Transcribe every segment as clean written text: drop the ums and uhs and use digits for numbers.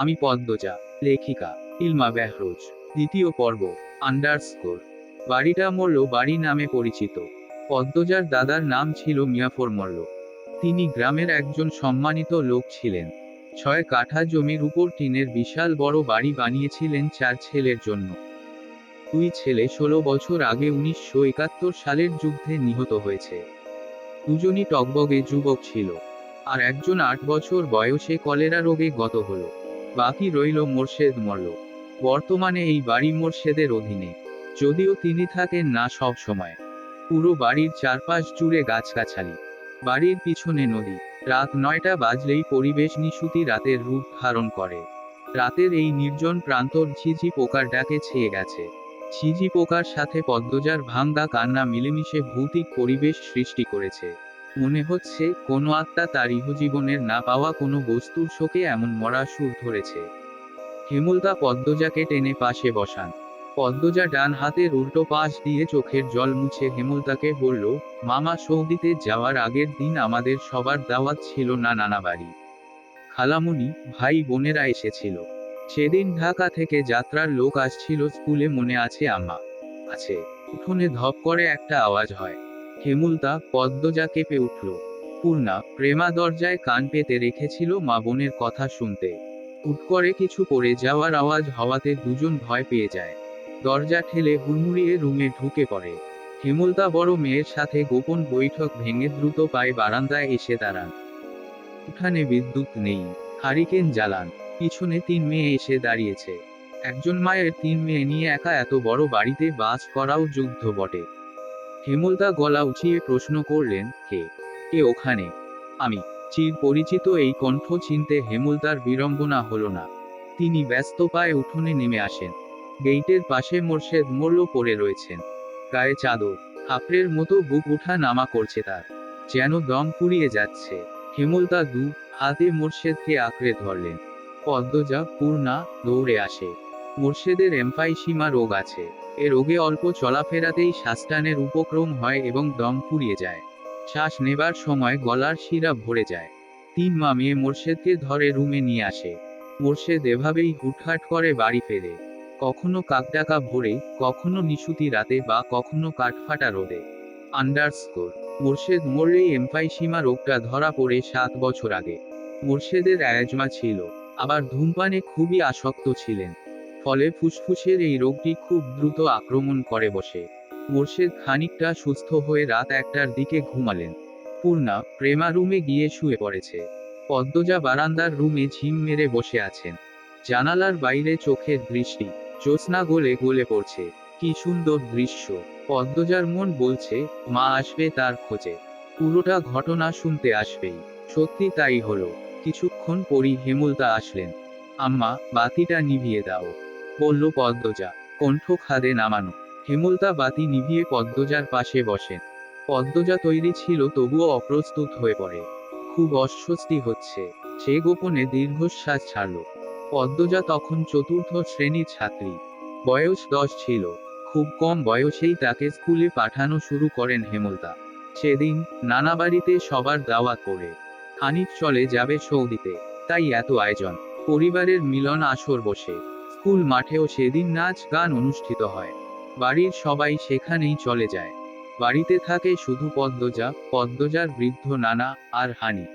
আমি পদ্মজা। লেখিকা ইলমা বেহরোজ। দ্বিতীয় পর্ব। আন্ডারস্কোর। বাড়িটা মল্ল বাড়ি নামে পরিচিত। পদ্মজার দাদার নাম ছিল মিয়াফর মল্ল। তিনি গ্রামের একজন সম্মানিত লোক ছিলেন। 6 কাঠা জমির উপর টিনের বিশাল বড় বাড়ি বানিয়েছিলেন 4 ছেলের জন্য। 2 ছেলে 16 বছর আগে 1971 সালের যুদ্ধে নিহত হয়েছে। দুজনই টগবগে যুবক ছিল। আর একজন 8 বছর বয়সে কলেরা রোগে গত হলো। বাকি রইল মোর্শেদ মল্ল। বর্তমানে এই বাড়ি মোর্শেদের অধীনে, যদিও তিনি থাকেন না সব সময়। পুরো বাড়ির চারপাশ জুড়ে গাছগাছালি, বাড়ির পিছনে নদী। রাত 9টা বাজলেই পরিবেশ নিশুতি রাতের রূপ ধারণ করে। রাতের এই নির্জন প্রান্তর ঝিঝি পোকার ডাকে ছেয়ে গেছে। ঝিঝি পোকার সাথে পদ্মজার ভাঙ্গা কান্না মিলেমিশে ভৌতিক পরিবেশ সৃষ্টি করেছে। মনে হচ্ছে কোনো আত্মা তার ইহজীবনের না পাওয়া কোনো বস্তুর শোকে এমন মরা সুর ধরেছে। হেমলতা পদ্মজাকে টেনে পাশে বসান। পদ্মজা ডান হাতের উল্টো পাশ দিয়ে চোখের জল মুছে হেমলতাকে বলল, মামা সৌদিতে যাওয়ার আগের দিন আমাদের সবার দাওয়াত ছিল না নানা বাড়ি। খালামুনি, ভাই বোনেরা এসেছিল। সেদিন ঢাকা থেকে যাত্রার লোক আসছিল স্কুলে, মনে আছে আম্মা? আছে। উঠোনে ধপ করে একটা আওয়াজ হয়। হেমলতা, পদ্মজা কেঁপে উঠল। পূর্ণা, প্রেমা দরজায় কান পেতে রেখেছিল মা বোনের কথা শুনতে। হুট করে কিছু পড়ে যাওয়ার আওয়াজ হওয়াতে দুজন ভয় পেয়ে যায়। দরজা ঠেলে হুড়মুড়িয়ে রুমে ঢুকে পড়ে। হেমলতা বড় মেয়ের সাথে গোপন বৈঠক ভেঙে দ্রুত পায়ে বারান্দায় এসে দাঁড়ান। উঠানে বিদ্যুৎ নেই। হারিকেন জ্বালান। পিছনে 3 মেয়ে এসে দাঁড়িয়েছে। একজন মায়ের 3 মেয়ে নিয়ে একা এত বড় বাড়িতে বাস করাও যুদ্ধ বটে। হেমলতা গলা উঁচিয়ে প্রশ্ন করলেন, কে? কে ওখানে? আমি। চির পরিচিত এই কণ্ঠ চিনতে হেমলতার বিড়ম্বনা হলো না। তিনি ব্যস্ত পায়ে উঠোনে নেমে আসেন। গেইটের পাশে মোর্শেদ মল্ল পড়ে রয়েছেন। গায়ে চাদর। হাপড়ের মতো বুক উঠা নামা করছে তার। যেন দম ফুরিয়ে যাচ্ছে। হেমলতা হাতে মোর্শেদকে আঁকড়ে ধরলেন। পদ্মজা, পূর্ণা দৌড়ে আসে। মোর্শেদের এমফাইসিমা রোগ আছে। এ রোগে অল্প চলাফেরাতেই শ্বাসটানের উপক্রম হয় এবং দম ফুরিয়ে যায়। শ্বাস নেবার সময় গলার শিরা ভরে যায়। 3 মা মেয়ে মোর্শেদকে ধরে রুমে নিয়ে আসে। মোর্শেদ এভাবেই হুটহাট করে বাড়ি ফেরে। কখনো কাকডাকা ভোরে, কখনো নিশুতি রাতে বা কখনো কাঠফাটা রোদে। আন্ডারস্কোর। মোর্শেদ মরলেই এমফাইসিমা রোগটা ধরা পড়ে 7 বছর আগে। মোর্শেদের অ্যাজমা ছিল, আবার ধূমপানে খুবই আসক্ত ছিলেন। ফলে ফুসফুসের এই রোগটি খুব দ্রুত আক্রমণ করে বসে। মোর্শেদ খানিকটা সুস্থ হয়ে রাত 1টার দিকে ঘুমালেন। পূর্ণা, প্রেমা রুমে গিয়ে শুয়ে পড়েছে। পদ্মজা বারান্দার রুমে ঝিম মেরে বসে আছেন। জানালার বাইরে চোখের দৃষ্টি। জ্যোৎস্না গলে গলে পড়ছে। কি সুন্দর দৃশ্য। পদ্মজার মন বলছে, মা আসবে তার খোঁজে। পুরোটা ঘটনা শুনতে আসবেই। সত্যি তাই হলো। কিছুক্ষণ পরই হেমলতা আসলেন। আম্মা, বাতিটা নিভিয়ে দাও, বলল পদ্মজা, কণ্ঠ খাদে নামানো। হেমলতা বাতি নিভিয়ে পদ্মজার পাশে বসেন। পদ্মজা তৈরি ছিল তবুও অপ্রস্তুত হয়ে পড়ে। খুব অস্বস্তি হচ্ছে। সে গোপনে দীর্ঘশ্বাস ছাড়ল। পদ্মজা তখন 4র্থ শ্রেণীর ছাত্রী। বয়স 10 ছিল। খুব কম বয়সেই তাকে স্কুলে পাঠানো শুরু করেন হেমলতা। সেদিন নানা বাড়িতে সবার দাওয়াত পড়ে। হানিফ চলে যাবে সৌদিতে, তাই এত আয়োজন। পরিবারের মিলন আসর বসে। স্কুল মাঠেও সেদিন নাচ গান অনুষ্ঠিত হয়। বাড়ির সবাই সেখানেই চলে যায়। বাড়িতে থাকে শুধু পদ্মজা, পদ্মজার বৃদ্ধ নানা, আর হানিফ।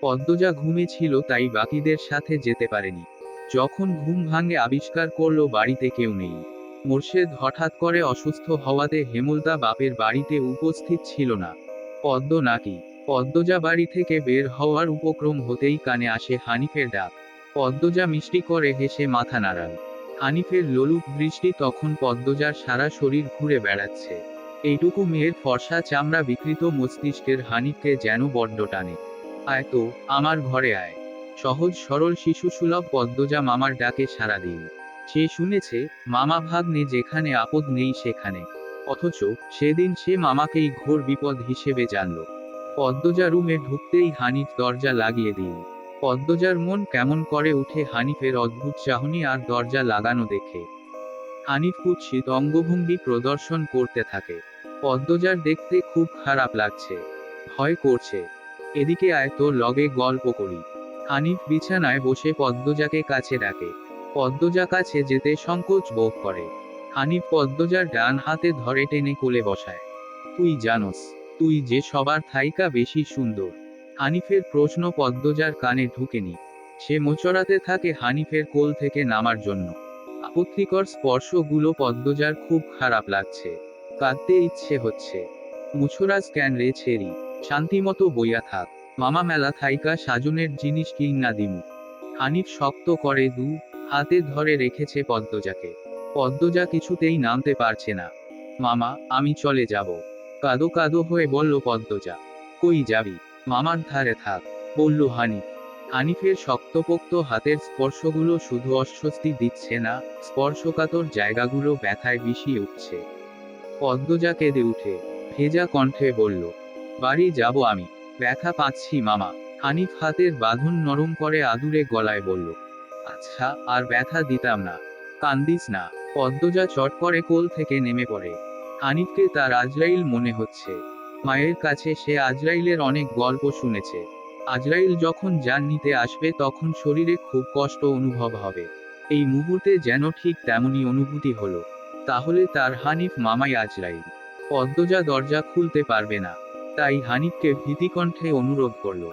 পদ্মজা ঘুমে ছিল তাই বাকিদের সাথে যেতে পারেনি। যখন ঘুম ভাঙে আবিষ্কার করল বাড়িতে কেউ নেই। মোর্শেদ হঠাৎ করে অসুস্থ হওয়াতে হেমলতা বাপের বাড়িতে উপস্থিত ছিল না। পদ্ম নাকি? পদ্মজা বাড়ি থেকে বের হওয়ার উপক্রম হতেই কানে আসে হানিফের ডাক। পদ্মজা মিষ্টি করে হেসে মাথা নাড়াল। হানিফের লোলুপ দৃষ্টি তখন পদ্মজার সারা শরীর ঘুরে বেড়াচ্ছে। এইটুকু মেয়ের ফর্সা চামড়া বিকৃত মস্তিষ্কের হানিফকে যেন বড্ড টানে। আয় তো, আমার ঘরে আয়। সহজ সরল শিশুসুলভ পদ্মজা মামার ডাকে সাড়া দিল। সে শুনেছে, মামা ভাগ্নে যেখানে আপদ নেই সেখানে। অথচ সেদিন সে মামাকেই ঘোর বিপদ হিসেবে জানল। পদ্মজা রুমে ঢুকতেই হানিফ দরজা লাগিয়ে দিল। পদ্মজার মন কেমন করে উঠে হানিফের অদ্ভুত চাহনি আর দরজা লাগানো দেখে। হানিফ কুৎসিত অঙ্গভঙ্গি প্রদর্শন করতে থাকে। পদ্মজার দেখতে খুব খারাপ লাগছে। ভয় করছে। এদিকে আয়, তোর লগে গল্প করি। হানিফ বিছানায় বসে পদ্মজাকে কাছে ডাকে। পদ্মজা কাছে যেতে সংকোচ বোধ করে। হানিফ পদ্মজার ডান হাতে ধরে টেনে কোলে বসায়। তুই জানোস, তুই যে সবার থাইকা বেশি সুন্দর। হানিফের প্রশ্ন পদ্মজার কানে ঢুকেনি। সে মোচড়াতে থাকে হানিফের কোল থেকে নামার জন্য। আপত্তিকর স্পর্শগুলো পদ্মজার খুব খারাপ লাগছে। কাঁদতে ইচ্ছে হচ্ছে। মুছরাজ ক্যান রে ছেড়ি, শান্তিমতো বইয়া থাক। মামা মেলা থাইকা সাজনের জিনিস কিনা দিমু। হানিফ শক্ত করে দু হাতে ধরে রেখেছে পদ্মজাকে। পদ্মজা কিছুতেই নামতে পারছে না। মামা, আমি চলে যাব। কাদো কাদো হয়ে বলল পদ্মজা। কই যাবি? মামার ধারে থাক, বলল হানিফ। হানিফের শক্তপোক্ত হাতের স্পর্শগুলো শুধু অস্বস্তি দিচ্ছে না, স্পর্শকাতর জায়গাগুলো ব্যথায় বিষিয়ে উঠছে। পদ্মজা কেঁদে উঠে ভেজা কণ্ঠে বলল, বাড়ি যাব আমি, ব্যথা পাচ্ছি মামা। হানিফ হাতের বাঁধন নরম করে আদুরে গলায় বলল, আচ্ছা, আর ব্যথা দিতাম না, কান্দিস না। পদ্মজা চট করে কোল থেকে নেমে পড়ে। হানিফকে তার আজরাইল মনে হচ্ছে। মায়ের কাছে সে আজরাইলের অনেক গল্প শুনেছে। আজরাইল যখন জান নিতে আসবে তখন শরীরে খুব কষ্ট অনুভব হবে। এই মুহূর্তে যেন ঠিক তেমনই অনুভূতি হলো। তাহলে তার হানিফ মামাই আজরাইল। পদ্মজা দরজা খুলতে পারবে না, তাই হানিফকে ভীতিকণ্ঠে অনুরোধ করল,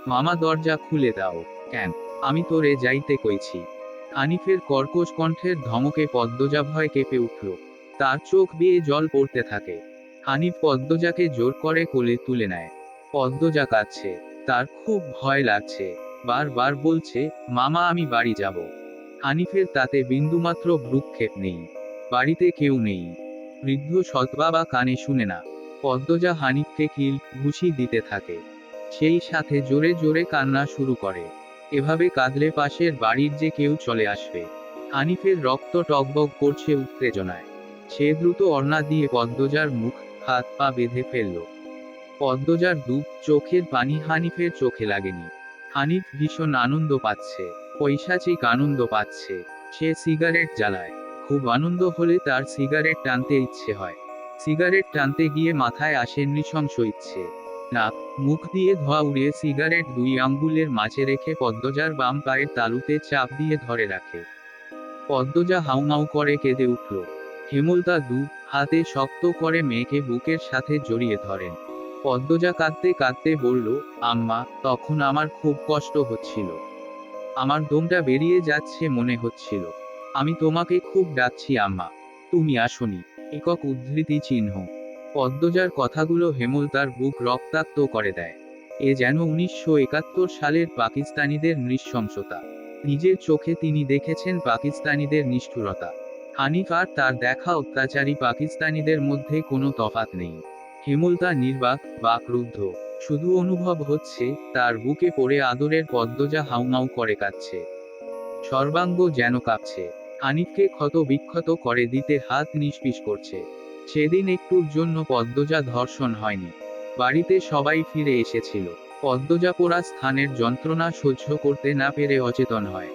মামা দরজা খুলে দাও। কেন? আমি তোরে যাইতে কইছি। হানিফের কর্কশ কণ্ঠের ধমকে পদ্মজা ভয় কেঁপে উঠল। তার চোখ বেয়ে জল পড়তে থাকে। হানিফ পদ্মজাকে জোর করে কোলে তুলে নেয়। পদ্মজা কাঁদছে। তার খুব ভয় লাগছে। বারবার বলছে, মামা আমি বাড়ি যাব। হানিফের তাতে বিন্দুমাত্র ভ্রুক্ষেপ নেই। বাড়িতে কেউ নেই। বৃদ্ধ সৎবাবা কানে শুনে না। পদ্মজা হানিফকে কিল ঘুষি দিতে থাকে। সেই সাথে জোরে জোরে কান্না শুরু করে। এভাবে কাঁদলে পাশের বাড়ির যে কেউ চলে আসবে। হানিফের রক্ত টগবগ করছে উত্তেজনায়। সে দ্রুত ওড়না দিয়ে পদ্মজার মুখ, হাত পা বেঁধে ফেলল। পদ্মজার দু চোখের পানি হানিফের চোখে লাগেনি। হানিফ ভীষণ আনন্দ পাচ্ছে। পৈশাচিক আনন্দ পাচ্ছে। সে সিগারেট জ্বালায়। খুব আনন্দ হলে তার সিগারেট টানতে ইচ্ছে হয়। সিগারেট টানতে গিয়ে মাথায় আসে নৃশংস ইচ্ছে। নাক মুখ দিয়ে ধোঁয়া উড়িয়ে সিগারেট দুই আঙ্গুলের মাঝে রেখে পদ্মজার বাম পায়ের তালুতে চাপ দিয়ে ধরে রাখে। পদ্মজা হাউমাউ করে কেঁদে উঠল। হেমলতা দু হাতে শক্ত করে মেয়েকে বুকের সাথে জড়িয়ে ধরেন। পদ্মজা কাঁদতে কাঁদতে বলল, আম্মা, তখন আমার খুব কষ্ট হচ্ছিল। আমার দমটা বেরিয়ে যাচ্ছে মনে হচ্ছিল। আমি তোমাকে খুব ডাকছি আম্মা, তুমি আসনি। একক উদ্ধৃতি চিহ্ন। পদ্মজার কথাগুলো হেমলতার বুক রক্তাক্ত করে দেয়। এ যেন 1971 সালের পাকিস্তানিদের নৃশংসতা। নিজের চোখে তিনি দেখেছেন পাকিস্তানিদের নিষ্ঠুরতা। হানিফ আর তার দেখা অত্যাচারী পাকিস্তানিদের মধ্যে কোনো তফাৎ নেই। হেমলতা নির্বাক, বাকরুদ্ধ। শুধু অনুভব হচ্ছে, তার বুকে পড়ে আদরের পদ্মজা হাউমাউ করে কাঁদছে। সর্বাঙ্গ যেন কাঁপছে। হানিফকে ক্ষত বিক্ষত করে দিতে হাত নিষ্পিস করছে। সেদিন একটুর জন্য পদ্মজা ধর্ষণ হয়নি। বাড়িতে সবাই ফিরে এসেছিল। পদ্মজা পোড়া স্থানের যন্ত্রণা সহ্য করতে না পেরে অচেতন হয়।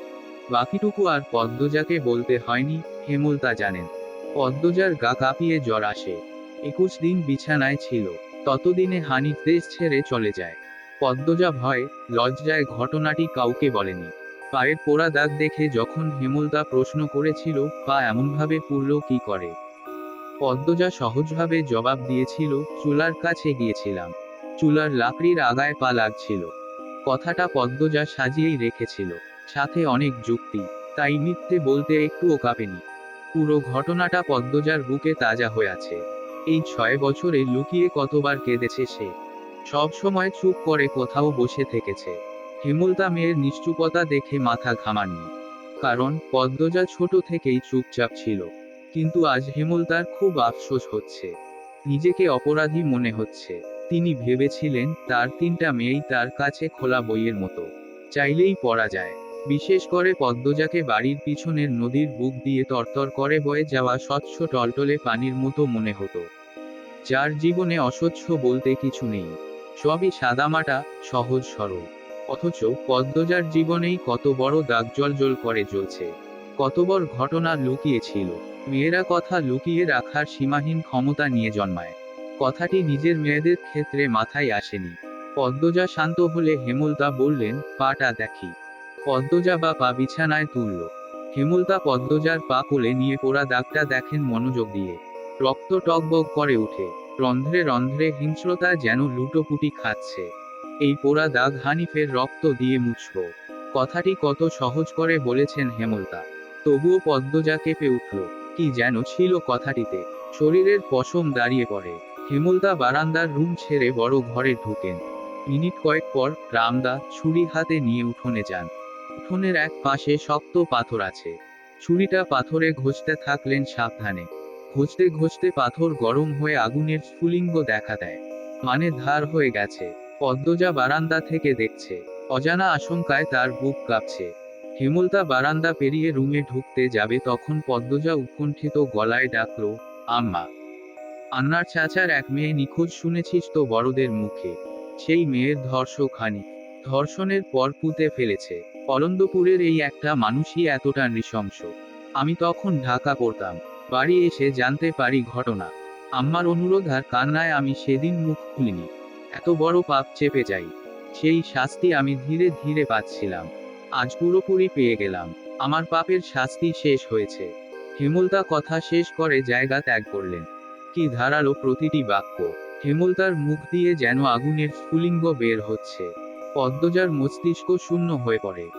বাকিটুকু আর পদ্মজাকে বলতে হয়নি, হেমলতা জানেন। পদ্মজার গা কাঁপিয়ে জ্বর আসে। 21 দিন বিছানায় ছিল। ততদিনে হানিফ দেশ ছেড়ে চলে যায়। পদ্মজা ভয়, লজ্জায় ঘটনাটি কাউকে বলেনি। পায়ের পোড়া দাগ দেখে যখন হেমলতা প্রশ্ন করেছিল, পা এমনভাবে পুড়ল কি করে, পদ্মজা সহজভাবে জবাব দিয়েছিল, চুলার কাছে গিয়েছিলাম। চুলার লাকড়ির আগায় পা লাগছিল। কথাটা পদ্মজা সাজিয়েই রেখেছিল। সাথে অনেক যুক্তি। তাই মিথ্যে বলতে একটুও কাঁপেনি। পুরো ঘটনাটা পদ্মজার বুকে তাজা হয়ে আছে। এই 6 বছরে লুকিয়ে কতবার কেঁদেছে সে। সব সময় চুপ করে কোথাও বসে থেকেছে। হেমলতা মেয়ের নিশ্চুপতা দেখে মাথা ঘামাননি। কারণ পদ্মজা ছোট থেকেই চুপচাপ ছিল। কিন্তু আজ হেমলতার খুব আফসোস হচ্ছে। নিজেকে অপরাধী মনে হচ্ছে। তিনি ভেবেছিলেন, তার 3টা মেয়েই তার কাছে খোলা বইয়ের মতো। চাইলেই পড়া যায়। বিশেষ করে পদ্মজাকে বাড়ির পিছনের নদীর বুক দিয়ে তরতর করে বয়ে যাওয়া স্বচ্ছ টলটলে পানির মতো মনে হতো। যার জীবনে অস্বচ্ছ বলতে কিছু নেই। সবই সাদামাটা, সহজ সরল। অথচ পদ্মজার জীবনেই কত বড় দাগ জ্বলজ্বল করে জ্বলছে। কত বড় ঘটনা লুকিয়েছিল। মেয়েরা কথা লুকিয়ে রাখার সীমাহীন ক্ষমতা নিয়ে জন্মায়। কথাটি নিজের মেয়েদের ক্ষেত্রে মাথায় আসেনি। পদ্মজা শান্ত হলে হেমলতা বললেন, পাটা দেখি। পদ্মজা পা বিছানায় তুলল। হেমলতা পদ্মজার পা কোলে নিয়ে পোড়া দাগটা দেখেন মনোযোগ দিয়ে। রক্ত টগবগ করে ওঠে। রন্ধ্রে রন্ধ্রে হিংস্রতা যেন লুটোপুটি খাচ্ছে। এই পোড়া দাগ হানিফের রক্ত দিয়ে মুছব। কথাটি কত সহজ করে বলেছেন হেমলতা। তবুও পদ্মজা কেঁপে উঠল। কি যেন ছিল কথাটিতে। শরীরের পশম দাঁড়িয়ে পড়ে। হেমলতা বারান্দার রুম ছেড়ে বড় ঘরে ঢুকেন। মিনিট কয়েক পর রামদা ছুরি হাতে নিয়ে উঠোনে যান। উঠোনের এক পাশে শক্ত পাথর আছে। ছুরিটা পাথরে ঘষতে থাকলেন সাবধানে। ঘষতে ঘষতে পাথর গরম হয়ে আগুনের স্ফুলিঙ্গ দেখা দেয়। মানে ধার হয়ে গেছে। পদ্মজা বারান্দা থেকে দেখছে। অজানা আশঙ্কায় তার বুক কাঁপছে। হেমলতা বারান্দা পেরিয়ে রুমে ঢুকতে যাবে তখন পদ্মজা উৎকণ্ঠিত গলায় ডাকল, আম্মা। আন্নার চাচার এক মেয়ে নিখোঁজ শুনেছিস তো বড়দের মুখে? সেই মেয়ের ধর্ষক হানিফ। ধর্ষণের পর পুঁতে ফেলেছে। অলন্দপুরের এই একটা মানুষই এতটা নৃশংস। আমি তখন ঢাকা পড়তাম। বাড়ি এসে জানতে পারি ঘটনা। আম্মার অনুরোধ আর কান্নায় আমি সেদিন মুখ খুলিনি। এত বড় পাপ চেপে যাই। সেই শাস্তি আমি ধীরে ধীরে পাচ্ছিলাম। আজ পুরোপুরি পেয়ে গেলাম। আমার পাপের শাস্তি শেষ হয়েছে। হেমলতা কথা শেষ করে জায়গা ত্যাগ করলেন। কি ধারালো প্রতিটি বাক্য। হেমলতার মুখ দিয়ে যেন আগুনের স্ফুলিঙ্গ বের হচ্ছে। পদ্মজার মস্তিষ্ক শূন্য হয়ে পড়ে।